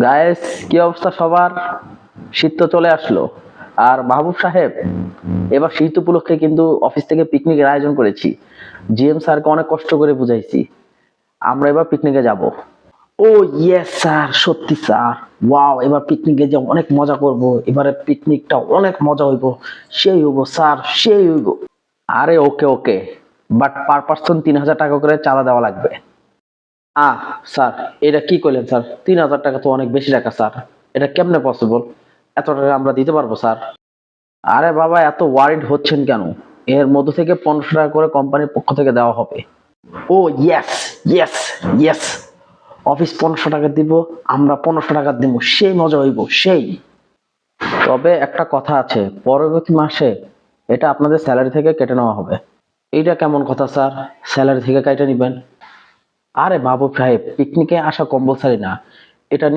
Guys, কি অবস্থা সবার? শীত তো চলে আসলো। আর মাহবুব সাহেব, এবার শীত উপলক্ষে কিন্তু অফিস থেকে পিকনিকের আয়োজন করেছি। জিএম স্যারকে অনেক কষ্ট করে বুঝাইছি, আমরা এবার পিকনিকে যাব। ও ইয়েস স্যার, সত্যি স্যার। ওয়াও, এবার পিকনিকে যে অনেক মজা করব। এবারে পিকনিকটা অনেক মজা হইব। সেই হইব স্যার, সেই হইব। আরে ওকে ওকে, বাট পার পার্সন 3,000 টাকা করে চাঁদা দেওয়া লাগবে। আহ স্যার, এটা কি করলেন স্যার? 3,000 টাকা তো অনেক বেশি টাকা স্যার। এটা কেমনে পসিবল? এত টাকা আমরা দিতে পারবো স্যার? আরে বাবা, এত ওয়ারিড হচ্ছেন কেন? এর মধ্য থেকে 1500 টাকা করে কোম্পানির পক্ষ থেকে দেওয়া হবে। ও ইয়েস, ইয়েস, ইয়েস। অফিস 1500 টাকা দিব, আমরা 1500 টাকা দিব, সেই মজা হইব সেই। তবে একটা কথা আছে, পরবর্তী মাসে এটা আপনাদের স্যালারি থেকে কেটে নেওয়া হবে। এইটা কেমন কথা স্যার? স্যালারি থেকে কেটে নিবেন? আরে বাবু সাহেব, পিকনিকে আসা কম্পালসারি না। এটা নিয়ে